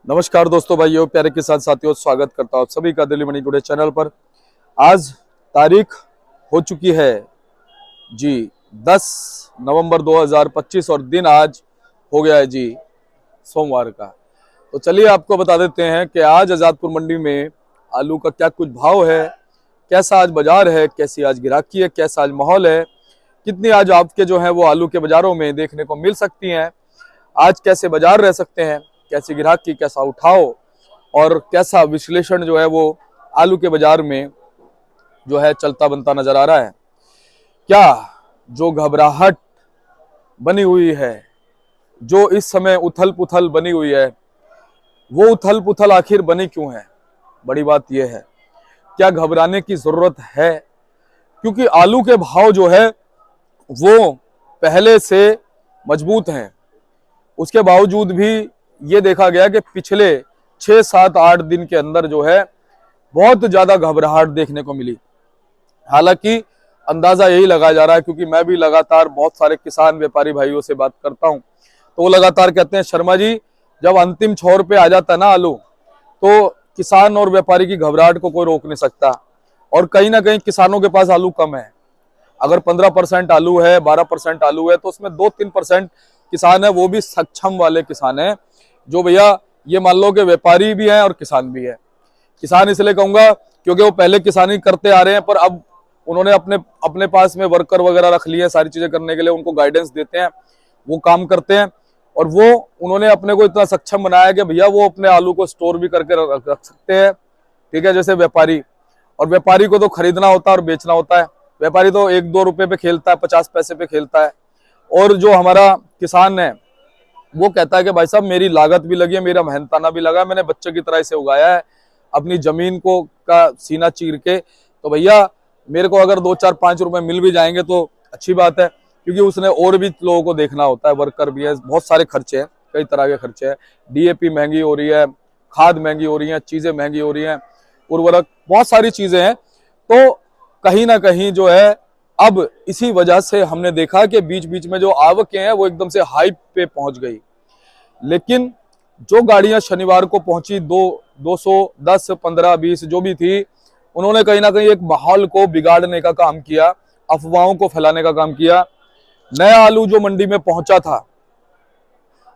नमस्कार दोस्तों, भाइयों, प्यारे के साथ साथियों, स्वागत करता हूं आप सभी का दिल्ली मनी टुडे चैनल पर। आज तारीख हो चुकी है जी 10 नवंबर 2025 और दिन आज हो गया है जी सोमवार का। तो चलिए आपको बता देते हैं कि आज आजादपुर मंडी में आलू का क्या कुछ भाव है, कैसा आज बाजार है, कैसी आज गिराकी है, कैसा आज माहौल है, कितनी आज आपके जो है वो आलू के बाजारों में देखने को मिल सकती हैं, आज कैसे बाजार रह सकते हैं, कैसी गिराकी, कैसा उठाव और कैसा विश्लेषण जो है वो आलू के बाजार में जो है चलता बनता नजर आ रहा है। क्या जो घबराहट बनी हुई है, जो इस समय उथल पुथल बनी हुई है, वो उथल पुथल आखिर बनी क्यों है? बड़ी बात यह है, क्या घबराने की जरूरत है? क्योंकि आलू के भाव जो है वो पहले से मजबूत हैं। उसके बावजूद भी ये देखा गया कि पिछले 6, 7, 8 दिन के अंदर जो है बहुत ज्यादा घबराहट देखने को मिली। हालांकि अंदाजा यही लगाया जा रहा है, क्योंकि मैं भी लगातार बहुत सारे किसान व्यापारी भाइयों से बात करता हूं, तो वो लगातार कहते हैं, शर्मा जी जब अंतिम छोर पे आ जाता है ना आलू, तो किसान और व्यापारी की घबराहट को कोई रोक नहीं सकता। और कहीं ना कहीं किसानों के पास आलू कम है। अगर 15% आलू है, 12% आलू है, तो उसमें 2-3% किसान है, वो भी सक्षम वाले किसान है, जो भैया ये मान लो कि व्यापारी भी हैं और किसान भी है। किसान इसलिए कहूंगा क्योंकि वो पहले किसानी करते आ रहे हैं, पर अब उन्होंने अपने पास में वर्कर वगैरह रख लिए हैं सारी चीजें करने के लिए, उनको गाइडेंस देते हैं, वो काम करते हैं, और वो उन्होंने अपने को इतना सक्षम बनाया कि भैया वो अपने आलू को स्टोर भी करके रख सकते हैं। ठीक है, जैसे व्यापारी, और व्यापारी को तो खरीदना होता है और बेचना होता है। व्यापारी तो 1-2 रुपए पे खेलता है, 50 पैसे पे खेलता है। और जो हमारा किसान है वो कहता है कि भाई साहब मेरी लागत भी लगी है, मेरा मेहनताना भी लगा है, मैंने बच्चे की तरह इसे उगाया है अपनी जमीन को का सीना चीर के, तो भैया मेरे को अगर 2, 4, 5 रुपए मिल भी जाएंगे तो अच्छी बात है, क्योंकि उसने और भी लोगों को देखना होता है, वर्कर भी है, बहुत सारे खर्चे हैं, कई तरह के खर्चे हैं। डीएपी महंगी हो रही है, खाद महंगी हो रही है, चीजें महंगी हो रही हैं, उर्वरक, बहुत सारी चीजें हैं। तो कहीं ना कहीं जो है अब इसी वजह से हमने देखा कि बीच बीच में जो आवकें हैं वो एकदम से हाइप पे पहुंच गई। लेकिन जो गाड़ियां शनिवार को पहुंची 210, 15, 20 जो भी थी, उन्होंने कहीं ना कहीं एक माहौल को बिगाड़ने का काम किया, अफवाहों को फैलाने का काम किया। नया आलू जो मंडी में पहुंचा था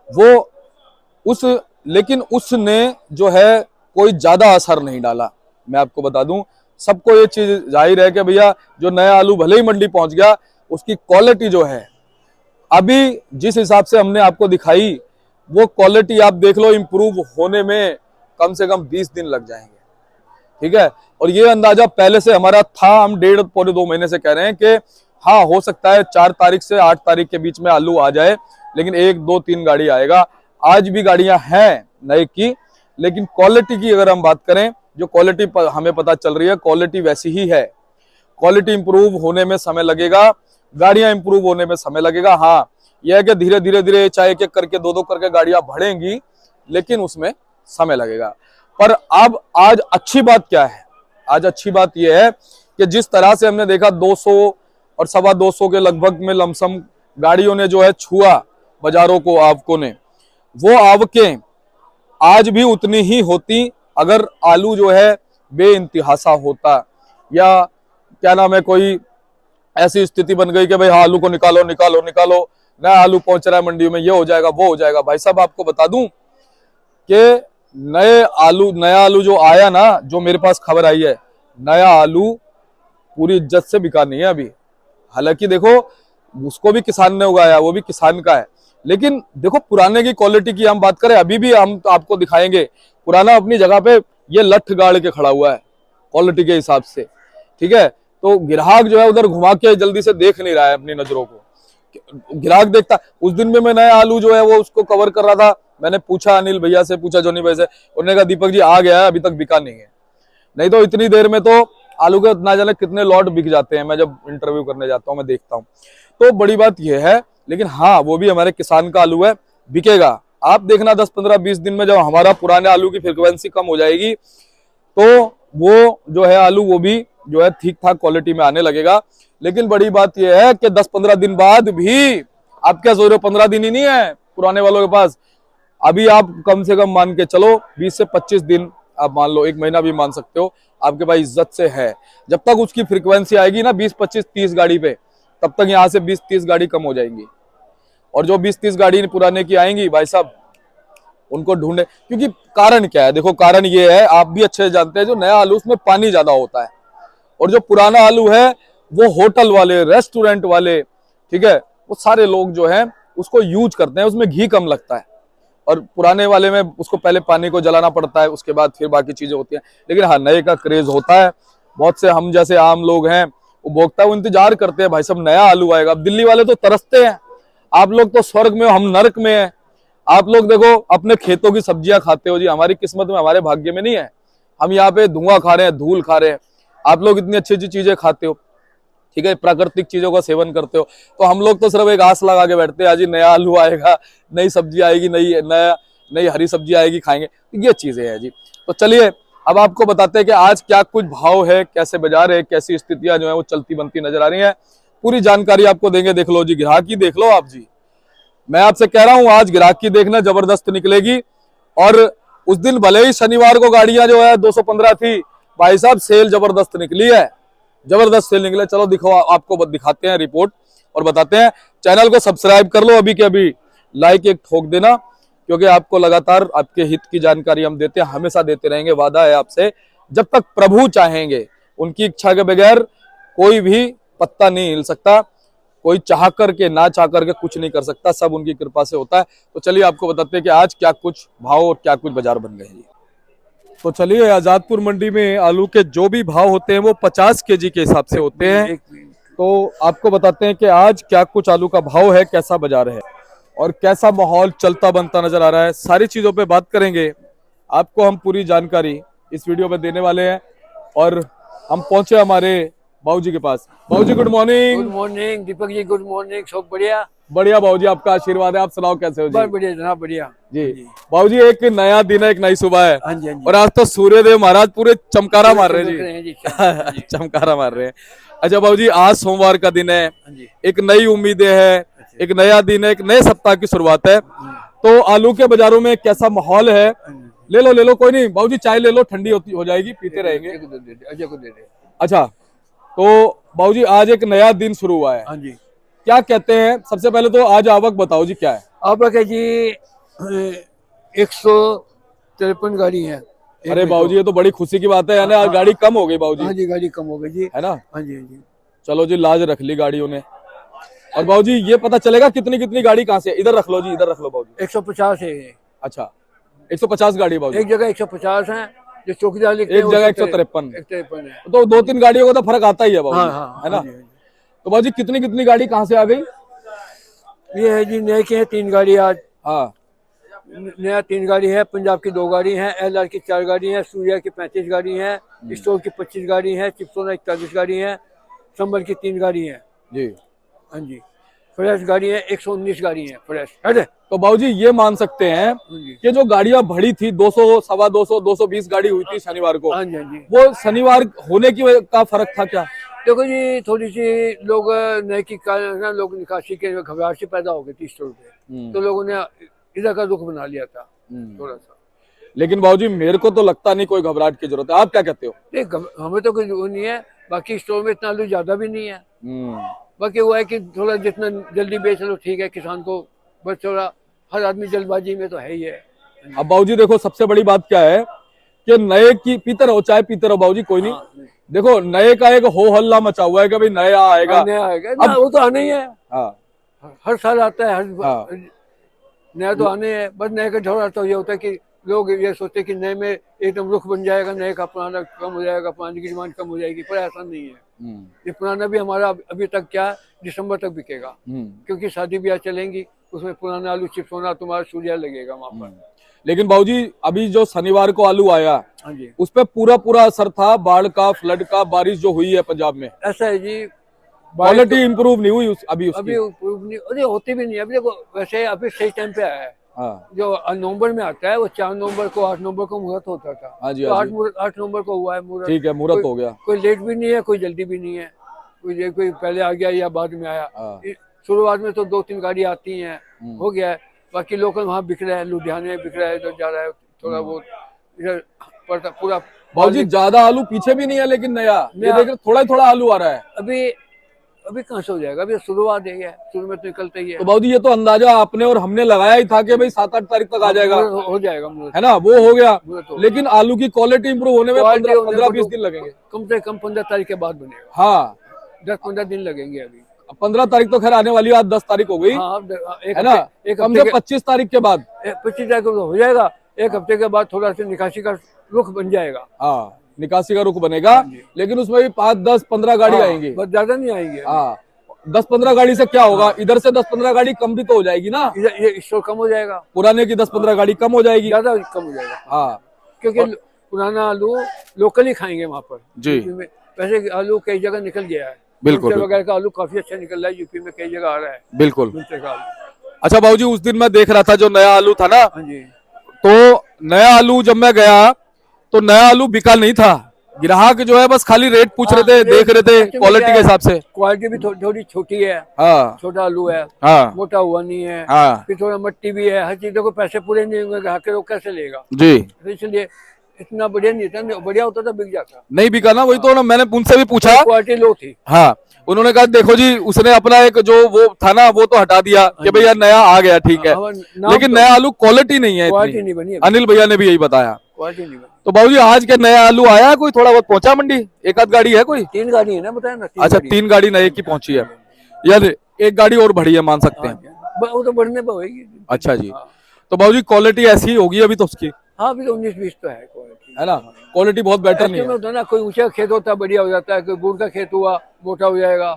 वो लेकिन उसने जो है कोई ज्यादा असर नहीं डाला। मैं आपको बता दूं, सबको ये चीज जाहिर है कि भैया जो नया आलू भले ही मंडी पहुंच गया, उसकी क्वालिटी जो है अभी जिस हिसाब से हमने आपको दिखाई, वो क्वालिटी आप देख लो इंप्रूव होने में कम से कम 20 दिन लग जाएंगे। ठीक है, और ये अंदाजा पहले से हमारा था, हम 1.5-2 महीने से कह रहे हैं कि हाँ हो सकता है 4 तारीख से 8 तारीख के बीच में आलू आ जाए, लेकिन 1, 2, 3 गाड़ी आएगा। आज भी गाड़ियां हैं नए की, लेकिन क्वालिटी की अगर हम बात करें, जो क्वालिटी हमें पता चल रही है, क्वालिटी वैसी ही है। क्वालिटी इंप्रूव होने में समय लगेगा, गाड़ियां इंप्रूव होने में समय लगेगा। हाँ, यह है कि धीरे धीरे चाहे एक एक करके 2-2 करके गाड़ियां बढ़ेंगी, लेकिन उसमें समय लगेगा। पर अब आज अच्छी बात क्या है? आज अच्छी बात यह है कि जिस तरह से हमने देखा 200 और 225 के लगभग में लमसम गाड़ियों ने जो है छुआ बाजारों को, आवकों ने, वो आवकें आज भी उतनी ही होती अगर आलू जो है बेइंतहासा होता, या क्या नाम है, कोई ऐसी स्थिति बन गई कि भाई हाँ आलू को निकालो निकालो निकालो, नया आलू पहुंच रहा है मंडी में, ये हो जाएगा वो हो जाएगा। भाई साहब आपको बता दूं कि नया आलू जो आया ना, जो मेरे पास खबर आई है, नया आलू पूरी इज्जत से बिका नहीं है अभी। हालांकि देखो उसको भी किसान ने उगाया, वो भी किसान का है, लेकिन देखो पुराने की क्वालिटी की हम बात करें, अभी भी हम आपको दिखाएंगे, पुराना अपनी जगह पे ये लठ गाड़ के खड़ा हुआ है क्वालिटी के हिसाब से। ठीक है, तो ग्राहक जो है उधर घुमा के जल्दी से देख नहीं रहा है अपनी नजरों को, ग्राहक देखता। उस दिन में मैं नया आलू जो है वो उसको कवर कर रहा था, मैंने पूछा, अनिल भैया से पूछा, जोनी भाई से, उन्होंने कहा दीपक जी आ गया है, अभी तक बिका नहीं है। नहीं तो इतनी देर में तो आलू के ना जाने कितने लॉट बिक जाते हैं। मैं जब इंटरव्यू करने जाता हूँ मैं देखता हूँ। तो बड़ी बात यह है, लेकिन हाँ वो भी हमारे किसान का आलू है, बिकेगा। आप देखना 10, 15, 20 दिन में जब हमारा पुराने आलू की फ्रिक्वेंसी कम हो जाएगी, तो वो जो है आलू वो भी जो है ठीक ठाक क्वालिटी में आने लगेगा। लेकिन बड़ी बात यह है कि 10-15 दिन बाद भी आप क्या सोच रहे हो, 15 दिन ही नहीं है पुराने वालों के पास, अभी आप कम से कम मान के चलो 20 से 25 दिन, आप मान लो 1 महीना भी मान सकते हो, आपके पास इज्जत से है। जब तक उसकी फ्रीक्वेंसी आएगी ना 20, 25, 30 गाड़ी पे, तब तक यहाँ से 20, 30 गाड़ी कम हो जाएंगी। और जो 20, 30 गाड़ी पुराने की आएंगी भाई साहब, उनको ढूंढे। क्योंकि कारण क्या है, देखो कारण ये है, आप भी अच्छे से जानते हैं, जो नया आलू उसमें पानी ज्यादा होता है, और जो पुराना आलू है वो होटल वाले, रेस्टोरेंट वाले, ठीक है, वो सारे लोग जो है उसको यूज करते हैं, उसमें घी कम लगता है। और पुराने वाले में उसको पहले पानी को जलाना पड़ता है, उसके बाद फिर बाकी चीजें होती हैं। लेकिन हाँ, नए का क्रेज होता है। बहुत से हम जैसे आम लोग हैं, उपभोक्ता, वो इंतजार करते हैं भाई साहब नया आलू आएगा। अब दिल्ली वाले तो तरसते हैं, आप लोग तो स्वर्ग में हो, हम नरक में हैं। आप लोग देखो अपने खेतों की सब्जियां खाते हो जी, हमारी किस्मत में, हमारे भाग्य में नहीं है। हम यहाँ पे धुआं खा रहे हैं, धूल खा रहे हैं। आप लोग इतनी अच्छी अच्छी चीजें खाते हो, ठीक है, प्राकृतिक चीजों का सेवन करते हो। तो हम लोग तो सिर्फ एक आस लगा के बैठते हैं, आज नया आलू आएगा, नई सब्जी आएगी, नई हरी सब्जी आएगी, खाएंगे। ये चीजें हैं जी। तो चलिए अब आपको बताते हैं कि आज क्या कुछ भाव है, कैसे बाजार है, कैसी स्थितियां जो है वो चलती बनती नजर आ रही है। पूरी जानकारी आपको देंगे। देख लो जी, ग्राहकी देख लो आप जी। मैं आपसे कह रहा हूं आज ग्राहकी देखना जबरदस्त निकलेगी। और उस दिन भले ही शनिवार को गाड़ियां जो है 215 थी, भाई साहब सेल जबरदस्त निकली है, जबरदस्त सेल निकले। चलो दिखो, आपको दिखाते हैं रिपोर्ट और बताते हैं। चैनल को सब्सक्राइब कर लो अभी के अभी, लाइक एक ठोक देना, क्योंकि आपको लगातार आपके हित की जानकारी हम देते हैं, हमेशा देते रहेंगे, वादा है आपसे। जब तक प्रभु चाहेंगे, उनकी इच्छा के बगैर कोई भी पत्ता नहीं हिल सकता, कोई चाह करके ना चाह करके कुछ नहीं कर सकता, सब उनकी कृपा से होता है। तो चलिए आपको बताते हैं कि आज क्या कुछ भाव और क्या कुछ बाजार बन गए हैं। तो चलिए, आजादपुर मंडी में आलू के जो भी भाव होते हैं वो 50 केजी के हिसाब से होते हैं। तो आपको बताते हैं कि आज क्या कुछ आलू का भाव है, कैसा बाजार है और कैसा माहौल चलता बनता नजर आ रहा है। सारी चीजों पे बात करेंगे, आपको हम पूरी जानकारी इस वीडियो में देने वाले हैं। और हम पहुंचे हमारे बाबूजी के पास। बाबूजी good morning. Good morning Deepak ji, good morning. सब बढ़िया बढ़िया बाबूजी, आपका आशीर्वाद है। आप सुनाओ कैसे हो जी? बहुत बढ़िया जनाब, बढ़िया जी। बाबूजी एक नया दिन है, एक नई सुबह है, हाँ जी, हाँ जी। और आज तो सूर्यदेव महाराज पूरे चमकारा मार रहे हैं जी। जी चमकारा मार रहे हैं। अच्छा बाबूजी, आज सोमवार का दिन है, हाँ जी। एक नई उम्मीदें है, एक नया दिन है, एक नए सप्ताह की शुरुआत है। तो आलू के बाजारों में कैसा माहौल है? ले लो, कोई नहीं बाबूजी, चाय ले लो, ठंडी हो जाएगी, पीते रहेंगे। अजय को दे दे। अच्छा, तो बाबूजी आज एक नया दिन शुरू हुआ है, हाँ जी। क्या कहते हैं? सबसे पहले तो आज आवक बताओ जी, क्या है आवक है जी 153 गाड़ी है। अरे बाबूजी, ये तो बड़ी खुशी की बात है, यानी आज गाड़ी कम हो गई बाबूजी। हाँ जी, गाड़ी कम हो गई जी, है ना? हाँ जी, हाँ जी। चलो जी, लाज रख ली गाड़ियों ने। और बाबूजी ये पता चलेगा कितनी कितनी गाड़ी कहाँ से? इधर रख लो जी, इधर रख लो बाबूजी। 150 है। अच्छा, 150 गाड़ी बाबूजी। एक जगह 150 है, जो चौकीदार लिखते हैं, एक जगह 153 है। तो 2-3 गाड़ियों का तो फर्क आता ही है बाबूजी। हाँ हाँ, है ना? हाँ जी। तो बाबूजी कितनी कितनी गाड़ी कहाँ से आ गई? ये है जी, नए के हैं 3 गाड़ी आज। हाँ, नया 3 गाड़ी है, पंजाब की 2 गाड़ी है, एलआर की 4 गाड़ी है, सूर्या की 35 गाड़ी है, स्टोर की 25 गाड़ी है, चिपसोना 41 गाड़ी है, संबल की 3 गाड़ी है जी। हाँ जी। फ्रेश गाड़ी है 119 गाड़ी है फ्रेश। है तो बाबूजी ये मान सकते हैं कि जो गाड़ियां भरी थी 200, 250, 220 गाड़ी हुई थी शनिवार को, हाँ जी, हाँ जी। वो शनिवार होने की का फर्क था क्या? देखो जी, थोड़ी सी लोग नए की कारण लोग निकासी के घबराहट से पैदा हो गई थी स्टोर पे, तो लोगों ने इधर का रुख बना लिया था थोड़ा सा। लेकिन बाबूजी मेरे को तो लगता नहीं कोई घबराहट की जरूरत है, आप क्या कहते हो? नहीं, हमें तो कोई वो नहीं है, बाकी स्टोर में इतना आलू ज्यादा भी नहीं है। बाकी वो है कि थोड़ा जितना जल्दी बेच लो ठीक है, किसान को बस थोड़ा, हर आदमी जल्दबाजी में तो है ही है। अब बाबूजी देखो, सबसे बड़ी बात क्या है कि नए की पीते रहो, चाहे पीते रहो बाबूजी, कोई नहीं। देखो नए का एक हो हल्ला मचा हुआ है कि भाई नया आएगा, नया आएगा ना, वो तो आना ही है। हाँ, हर साल आता है, हाँ। नया तो आने है। बस नए का झगड़ा तो ये होता है कि लोग ये सोचते हैं कि नए में एकदम रुख बन जाएगा, नए का पुराना कम हो जाएगा, पुराने की डिमांड कम हो जाएगी, पर ऐसा नहीं है। ये पुराना भी हमारा अभी तक क्या दिसंबर तक बिकेगा, क्योंकि शादी ब्याह चलेंगी, उसमें पुराना आलू चिप्स होना, तुम्हारा सूर्या लगेगा वहाँ पर। लेकिन बाबूजी अभी जो शनिवार को आलू आया, हाँ जी, उस पर पूरा असर था बाढ़ का, फ्लड का, बारिश जो हुई है पंजाब में। ऐसा है जी, क्वालिटी इंप्रूव नहीं हुई अभी अभी अरे होती भी नहीं। अभी देखो, वैसे अभी सही टाइम पे आया है। हाँ। जो नवंबर में आता है, वो 4 नवंबर को, 8 नवंबर को मुहूर्त होता था। हाँ जी, तो हाँ जी। 8 नवंबर को हुआ है मुहूर्त। ठीक है, मुहूर्त हो गया। कोई लेट भी नहीं है, कोई जल्दी भी नहीं है, कोई पहले आ गया या बाद में आया। हाँ। शुरुआत में तो 2-3 गाड़ी आती हैं, हो गया है। बाकी लोकल वहाँ बिक रहा है, लुधियाने बिक रहा है, इधर जा रहा है थोड़ा बहुत, इधर पड़ता पूरा। भाजी ज्यादा आलू पीछे भी नहीं है, लेकिन नया ये नया- देख रहे थोड़ा थोड़ा आलू आ रहा है। अभी अभी कहाँ से हो जाएगा, अभी शुरुआत है, शुरू में तो निकलता ही है। तो भाजी ये तो अंदाजा आपने और हमने लगाया ही था कि भाई 7-8 तारीख तक आ जाएगा, हो जाएगा मुझे, है ना, वो हो गया। तो लेकिन आलू की क्वालिटी इंप्रूव होने में क्वालिटी होने 15-20 को दिन लगेंगे। कम से कम 15 तारीख के बाद बनेगा, हाँ 10-15 दिन लगेंगे अभी। 15 तारीख तो खैर आने वाली है, आज 10 तारीख हो गई, हाँ है ना, कम से 25 तारीख के बाद 25 तारीख को हो जाएगा, एक हफ्ते के बाद थोड़ा सा निकासी का रुख बन जाएगा। हाँ निकासी का रुख बनेगा, लेकिन उसमें भी 5-10-15 गाड़ी आएंगी, बस ज्यादा नहीं आएंगे। हाँ 10-15 गाड़ी से क्या होगा, इधर से 10-15 गाड़ी कम भी तो हो जाएगी ना, ये स्टोर कम हो जाएगा, पुराने की 10-15 गाड़ी कम हो जाएगी, ज्यादा कम हो जाएगा। हाँ क्योंकि पुराना आलू लोकल ही खाएंगे वहाँ पर जी। यूपी में। वैसे आलू कई जगह निकल गया है, बिल्कुल मिर्च वगैरह का आलू काफी अच्छा निकल रहा है, यूपी में कई जगह आ रहा है बिल्कुल। मिर्च का आलू। अच्छा बाबूजी, उस दिन मैं देख रहा था जो नया आलू था ना, हाँ जी, तो नया आलू जब मैं गया तो नया आलू बिका नहीं था, ग्राहक जो है बस खाली रेट पूछ रहे थे, देख रहे थे क्वालिटी के हिसाब से। क्वालिटी भी थोड़ी छोटी है, हाँ छोटा आलू है, हाँ मोटा हुआ नहीं है, हाँ फिर थोड़ा मट्टी भी है, हर चीजों को पैसे पूरे नहीं होंगे, ग्राहक को कैसे लेगा, जी, तो इसलिए इतना बढ़िया नहीं था, बढ़िया होता तो बिक जाता। नहीं बिका ना, वही तो ना मैंने उनसे भी पूछा। क्वालिटी लो थी। हाँ उन्होंने कहा देखो जी, उसने अपना एक जो वो था ना वो तो हटा दिया कि भैया नया आ गया, ठीक है, लेकिन नया आलू क्वालिटी नहीं है क्वालिटी इतनी। नहीं बनी, अनिल भैया ने भी यही बताया। क्वालिटी नहीं बनी। तो बाबूजी आज के नया आलू आया, कोई थोड़ा बहुत पहुंचा मंडी, एक आध गाड़ी है कोई? 3 गाड़ी है ना, बताया ना, 3 अच्छा गाड़ी। 3 गाड़ी नए की पहुंची है, यार एक गाड़ी और बढ़ी है, मान सकते हैं। वो तो बढ़ने पर होगी। अच्छा जी, तो बाबूजी क्वालिटी ऐसी ही होगी अभी तो उसकी, हाँ अभी तो 19-20 तो है क्वालिटी, है ना, क्वालिटी बहुत बेटर नहीं ऐसे में है। होता है ना, कोई ऊंचा खेत होता है बढ़िया हो जाता है, कोई गुड़ का खेत हुआ मोटा हो जाएगा,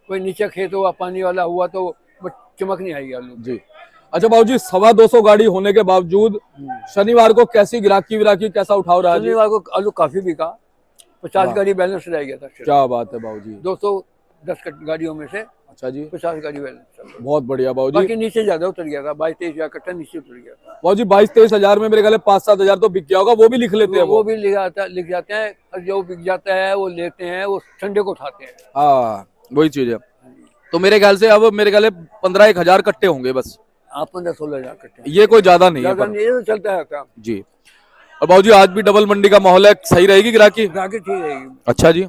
कोई नीचे खेत हुआ पानी वाला हुआ तो चमक नहीं आएगी आलू जी। अच्छा बाबूजी, 250 गाड़ी होने के बावजूद शनिवार को कैसी ग्राहकी कैसा उठाव रहा जी? शनिवार को आलू काफी बिका, 50 गाड़ी बैलेंस रह गया था। क्या बात है बाबूजी, 210 गाड़ियों में से अच्छा जी 50 गाड़ी बैलेंस, बहुत बढ़िया बाबूजी। बाकी नीचे ज्यादा उतर गया था, 22-23 हजार कट्टा नीचे उतर गया था। बाबूजी 22-23 हजार में मेरे ख्याल 5-7 हजार तो बिक गया होगा, वो भी लिख लेते हैं वो भी लिख जाते हैं, और जो बिक जाता है वो लेते हैं, वो संडे को उठाते हैं। हाँ वही चीज है। तो मेरे ख्याल से अब मेरे ख्याल 15-1 हजार कट्टे होंगे बस, आप 15-16 हजार कट्टे, ये कोई ज्यादा नहीं है ज्यादा पर। नहीं, ये तो चलता है काम। जी। और बाबूजी आज भी डबल मंडी का माहौल है, सही रहेगी ग्राहकी? ग्राहकी ठीक रहेगी। अच्छा जी।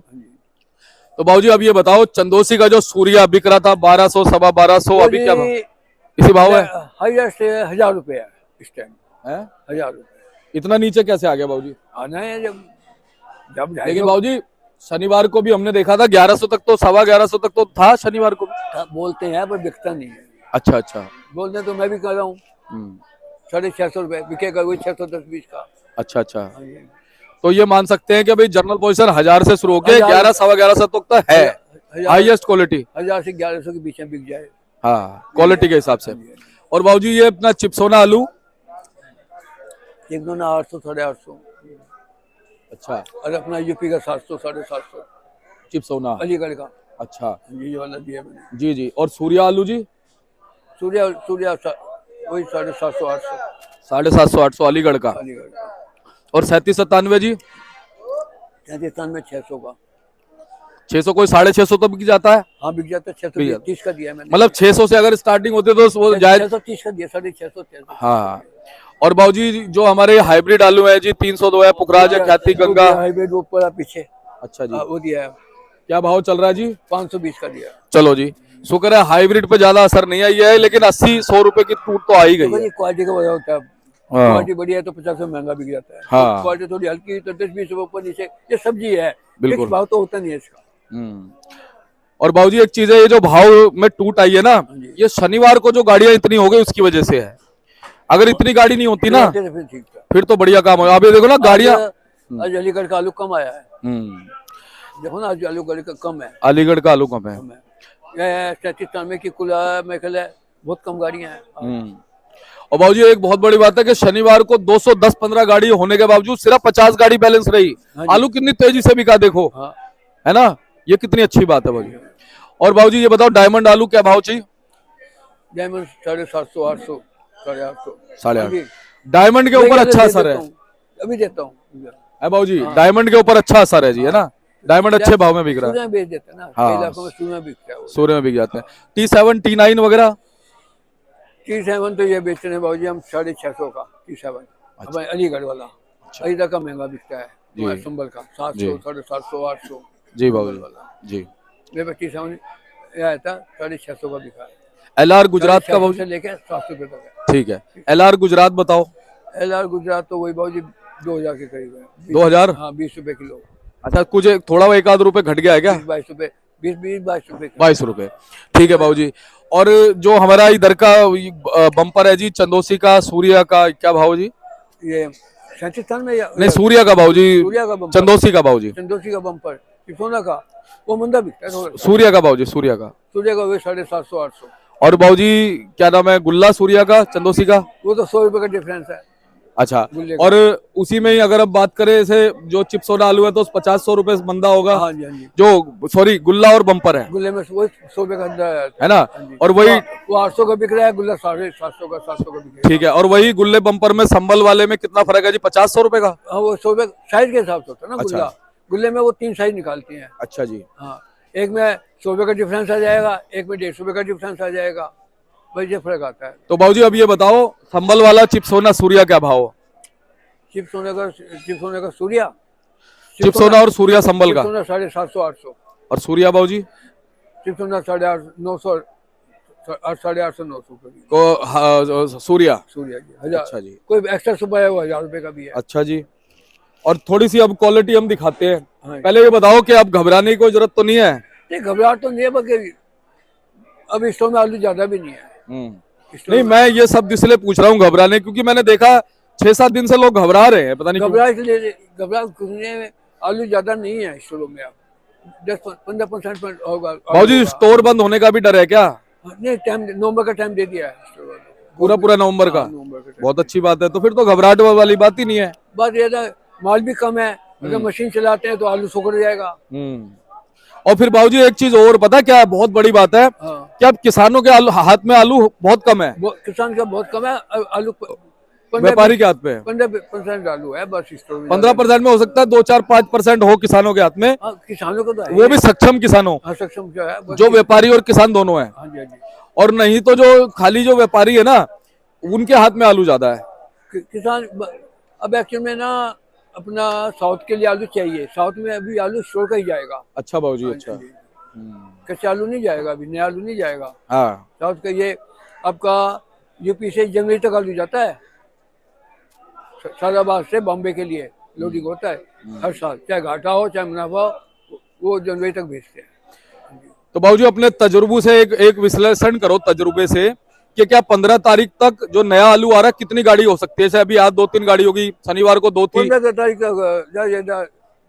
तो बाबूजी अब ये बताओ, चंदोसी का जो सूर्या बिक रहा था 1200 1250, अभी क्या भाव? इसी भाव है? हाईएस्ट से 1000 रुपए है इस टाइम, हैं? 1000 रुपए। इतना नीचे कैसे आ गया बाबूजी? आना है जब जब लेकिन बाबूजी शनिवार को भी हमने देखा था 1100 तक तो, 1150 तक तो था शनिवार को भी। बोलते हैं पर बिकता नहीं है। अच्छा अच्छा। बोलते तो मैं भी कर रहा हूँ, 650 रुपए बिकेगा, वही 610-20 का। अच्छा अच्छा। तो ये मान सकते हैं कि भाई जनरल पोजीशन 1000 से शुरू होकर 1100-1150 तक तो है हाईएस्ट क्वालिटी, 1000 से 1100 के बीच में बिक जाए। हाँ क्वालिटी के हिसाब से। और बाबूजी ये अपना चिप्सोना आलू, एक दो ना 800 850, अच्छा, और अपना यूपी का 700 750 चिप्सोना अलीगढ़ का, अच्छा ये वाला दिया मैंने। जी जी। और सूर्या आलू जी? सूर्या वही 750 800 750-800 अलीगढ़ का। अलीगढ़ का। और 37-97 जी? राजस्थान में 600 का, 600, कोई 650 तो बिक जाता है, हाँ बिक जाता है। 630 का दिया मैंने, मतलब 600 से अगर स्टार्टिंग होती है तो वो जायज। 630 का दिया, 650 हाँ। और बाबूजी जो हमारे हाइब्रिड आलू है जी, 302 है, पुखराज है, ख्याति गंगा, हाईब्रिड ऊपर है पीछे, अच्छा जी, वो दिया है। क्या भाव चल रहा है जी? 520 का दिया। चलो जी, शुक्र है हाइब्रिड पे ज्यादा असर नहीं आई है, लेकिन 80-100 रुपए की टूट तो आ ही गई है। क्वालिटी का वजह होता है, हाँ। क्वालिटी बढ़िया है तो 50 रुपए महंगा बिक जाता है। हाँ। क्वालिटी थोड़ी हल्की तो 10-20 रुपए ऊपर नीचे, ये सब्जी है, बिल्कुल। भाव तो होता नहीं है इसका। और बाबूजी एक चीज है, ये जो भाव में टूट आई है ना, ये शनिवार को जो गाड़ियां इतनी हो गई उसकी वजह से है। अगर इतनी गाड़ी नहीं होती ना फिर ठीक था, फिर तो बढ़िया काम हो। आप ये देखो ना गाड़ियां, आज अलीगढ़ का आलू कम आया है, देखो ना आज अलीगढ़ का कम है, अलीगढ़ का आलू कम है। 37-93 की कुल मेरे ख्याल है बहुत कम गाड़ियां हैं। और बाबूजी एक बहुत बड़ी बात है कि शनिवार को 210-15 गाड़ी होने के बावजूद सिर्फ 50 गाड़ी बैलेंस रही। आलू कितनी तेजी से बिका देखो, है ना, ये कितनी अच्छी बात है बाबूजी। और बाबूजी ये बताओ डायमंड आलू क्या भाव चाहिए? डायमंड 750 800 850 850। डायमंड के ऊपर अच्छा असर है, अभी देता हूँ बाबूजी, डायमंड के ऊपर अच्छा असर है जी, है ना, डायमंड अच्छे भाव में बिक रहा है। सूर्य में बेच देते हैं ना, हाँ। कई इलाकों में सूर्य में बिकता है वो। सूर्य में बिक जाते हैं। T7 T9 वगैरह T7 तो ये बेचते हैं बाबूजी हम 650 का T7। अब अलीगढ़ वाला इधर का महंगा बिकता है जी। संभल का 700 जी। 750 800 जी संभल बाबूजी। वाला। जी। मेरे T7 ये आया था 650 का बिका है। LR गुजरात का 650 बाबूजी? से लेके 700 रुपये तक है। ठीक है। LR गुजरात बताओ। LR गुजरात तो वही बाबूजी 2000 के करीब है। 2000? हाँ 20 रुपए किलो। अच्छा, कुछ थोड़ा एक आध रुपए घट गया है क्या? 22 रुपए 22 रुपए 22 रुपए। ठीक है बाबूजी। और जो हमारा इधर का बम्पर है जी, चंदोसी का, सूर्या का, क्या भाव जी? ये राजस्थान में नहीं, सूर्या का भाव जी, सूर्या का बम्पर, चंदोसी का भाव जी, चंदोसी का बम्पर सिसोना का वो मंदा बिकता है थोड़ा। सूर्या का भाव जी, सूर्या का। सूर्या का वही 750 800। और भाऊजी क्या नाम है, गुल्ला सूर्या का, चंदोसी का? वो तो 100 रुपए का डिफरेंस है अच्छा। गुल्ले का। और उसी में ही अगर अब बात करें ऐसे जो चिप्सोना आलू है तो 50-100 रुपए मंदा होगा। हाँ जी हाँ जी। जो सॉरी गुल्ला और बम्पर है गुल्ले में वही 100 रुपए का अंदर आता है ना? हाँ जी। और वही वो 800 का बिक रहा है, गुल्ला 750 का 700 का बिक रहा है। ठीक है। और वही गुल्ले बम्पर में संभल वाले में कितना फर्क है जी? 50-100 रुपए का? हाँ वो 100 रुपए साइज के हिसाब से होता है ना अच्छा। गुल्ला। गुल्ले में वो 3 साइज निकालती हैं। अच्छा जी। हाँ एक में 100 रुपए का डिफरेंस आ जाएगा, एक में 150 रुपए का डिफरेंस आ जाएगा, बस ये फर्क आता है। तो भाऊजी अब ये बताओ, संभल वाला चिप्सोना सूर्या क्या भाव? चिप्स होने का सूर्या चिप्सोना और सूर्या संभल का? 750 800। और सूर्या भाऊजी चिप्स होना 850 900 850 900 का भी। को हाँ, सूर्या। सूर्या जी 1000। अच्छा जी। कोई एक्स्ट्रा सुबह है वो 1000 रुपए का भी है। अच्छा जी। और थोड़ी सी अब क्वालिटी हम दिखाते हैं। हाँ। पहले ये बताओ कि अब घबराने की कोई जरूरत तो नहीं है? नहीं घबराहट तो नहीं है, बल्कि अब स्टोर में आलू ज्यादा भी नहीं है। स्टोर नहीं, में मैं ये सब इसलिए पूछ रहा हूँ घबराने, क्योंकि मैंने देखा 6-7 दिन से लोग घबरा रहे हैं, पता नहीं क्यों। घबराहट खुलने में आलू ज्यादा नहीं है स्टोरों में। अब 10-15% होगा आलू भाऊजी होगा। स्टोर बंद होने का भी डर है क्या? नहीं टाइम नवंबर का टाइम दे दिया है स्टोर वालों को। पूरा नवंबर का? हाँ, नवंबर का टाइम। बहुत अच्छी बात है, तो फिर तो घबराहट वाली बात ही नहीं है। बात ये था माल भी कम है, अगर मशीन चलाते हैं तो आलू सुखड़ जाएगा। और फिर बाबूजी एक चीज और पता क्या है, बहुत बड़ी बात है हाँ। कि अब किसानों के हाथ में आलू बहुत कम है, किसान का बहुत कम है आलू। व्यापारी के हाथ पे है। 15% आलू है बस स्टोर में। 15% में हो सकता है 2-4-5% हो किसानों के हाथ में, हाँ, किसानों को तो है वो भी सक्षम किसानों, हाँ, सक्षम जो है जो व्यापारी और किसान दोनों हैं। हाँ जी हाँ जी। और नहीं तो जो खाली जो व्यापारी है ना, उनके हाथ में आलू ज्यादा है। किसान अब एक्चुअल में ना अपना साउथ के लिए आलू चाहिए, साउथ में अभी आलू स्टोर का ही जाएगा। अच्छा बाबूजी। अच्छा। कच्चा आलू नहीं जाएगा, अभी नया आलू नहीं जाएगा हाँ। साउथ का। ये आपका यूपी से जनवरी तक आलू जाता है, सादाबाद से बॉम्बे के लिए लोडिंग होता है हर साल, चाहे घाटा हो चाहे मुनाफा हो, वो जनवरी तक भेजते हैं। तो बाबूजी अपने तजुर्बे से एक विश्लेषण करो, तजुर्बे से, कि क्या 15 तारीख तक जो नया आलू आ रहा है कितनी गाड़ी हो सकती है? जैसे अभी आज 2-3 गाड़ी होगी, शनिवार को 2 थी, 15 तारीख तक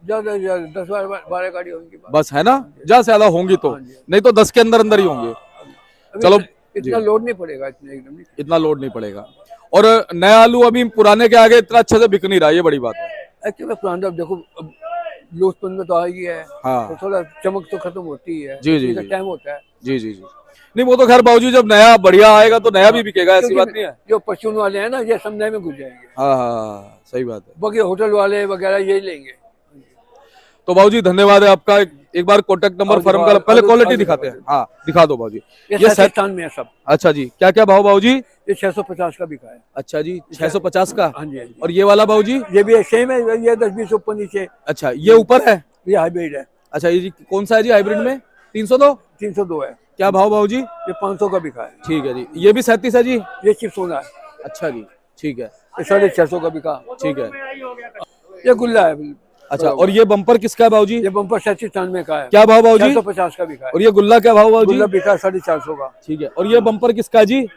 ज्यादा 10-12 गाड़ी होंगी बस है ना? ज्यादा से ज्यादा होंगी तो, नहीं तो 10 के अंदर अंदर ही होंगे। अभी चलो इतना लोड नहीं पड़ेगा, इतना एकदम नहीं। इतना लोड नहीं पड़ेगा। और नया आलू अभी पुराने के आगे इतना अच्छे से बिक नहीं रहा, ये बड़ी बात है। एक्चुअली पुराना देखो अब लूजपन में तो आ ही है। हाँ। तो थोड़ा चमक तो खत्म होती ही है। जी जी जी। टाइम होता है। जी जी जी। नहीं वो तो खैर बाबूजी जब नया बढ़िया आएगा तो नया भी बिकेगा, ऐसी बात नहीं है। जो परचून वाले हैं ना ये सब नए में घुस जाएंगे। हाँ हाँ सही बात है। बाकी होटल वाले वगैरह यही लेंगे। तो बाबूजी धन्यवाद है आपका। एक बार कॉन्टेक्ट नंबर फर्म का पहले क्वालिटी दिखाते हैं। हाँ दिखा दो बाबूजी। ये राजस्थान में है सब। अच्छा जी, क्या क्या भाव बाबूजी? ये 650 का बिका है। अच्छा जी, 650 का। हाँ जी हाँ जी। और ये वाला बाबूजी? ये भी सेम है, ये 10-20 ऊपर नीचे। अच्छा ये ऊपर है? ये हाइब्रिड है। अच्छा ये जी कौन सा है जी हाइब्रिड में? 302? 302 है। क्या भाव बाबूजी? ये 500 का बिका है। ठीक है जी। ये भी 37 है जी? ये चिप्स होना है। अच्छा जी ठीक है। ये 650 का बिका। ठीक है। ये गुल्ला है। अच्छा और ये बम्पर किसका है बाबूजी? ये बम्पर 97 का है। क्या भाव बाबूजी? 650 का बिका है। और ये गुल्ला क्या भाव बाबूजी? गुल्ला बिका 450 का। ठीक है। और ये बम्पर किसका है जी?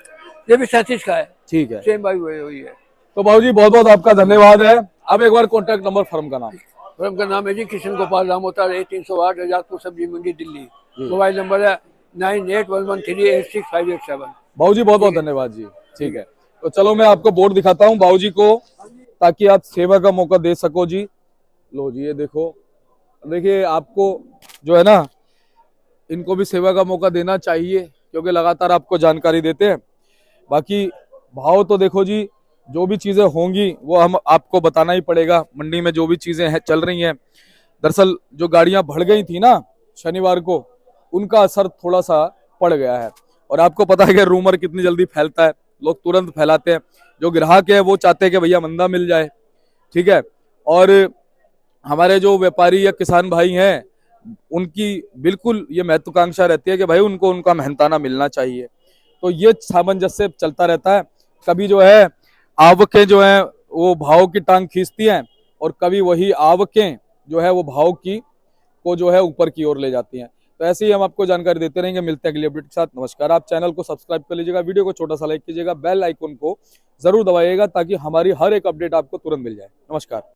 ये भी 37 का है। ठीक है। सेम भाई वही है। तो बाबूजी बहुत बहुत आपका धन्यवाद है। अब एक बार कॉन्टेक्ट नंबर फर्म का नाम। फर्म का नाम है जी किशन गोपाल रामोता, 308 आजादपुर सब्जी मंडी दिल्ली। मोबाइल नंबर है 9811386587। बाबूजी बहुत बहुत धन्यवाद जी। ठीक है। तो चलो मैं आपको बोर्ड दिखाता हूँ बाबूजी को, ताकि आप सेवा का मौका दे सको जी। लो जी ये देखो, देखिए आपको जो है ना, इनको भी सेवा का मौका देना चाहिए क्योंकि लगातार आपको जानकारी देते हैं। बाकी भाव तो देखो जी, जो भी चीजें होंगी वो हम आपको बताना ही पड़ेगा। मंडी में जो भी चीजें हैं चल रही हैं, दरअसल जो गाड़ियां बढ़ गई थी ना शनिवार को, उनका असर थोड़ा सा पड़ गया है। और आपको पता है कि रूमर कितनी जल्दी फैलता है, लोग तुरंत फैलाते हैं। जो ग्राहक है वो चाहते हैं कि भैया मंदा मिल जाए, ठीक है। और हमारे जो व्यापारी या किसान भाई हैं उनकी बिल्कुल ये महत्वाकांक्षा रहती है कि भाई उनको उनका मेहनताना मिलना चाहिए। तो ये सामंजस्य चलता रहता है। कभी जो है आवकें जो है वो भाव की टांग खींचती हैं और कभी वही आवकें जो है वो भाव की को जो है ऊपर की ओर ले जाती हैं। तो ऐसे ही हम आपको जानकारी देते रहेंगे। मिलते हैं अगली अपडेट के साथ। नमस्कार। आप चैनल को सब्सक्राइब कर लीजिएगा, वीडियो को छोटा सा लाइक कीजिएगा, बेल आइकन को जरूर दबाइएगा ताकि हमारी हर एक अपडेट आपको तुरंत मिल जाए। नमस्कार।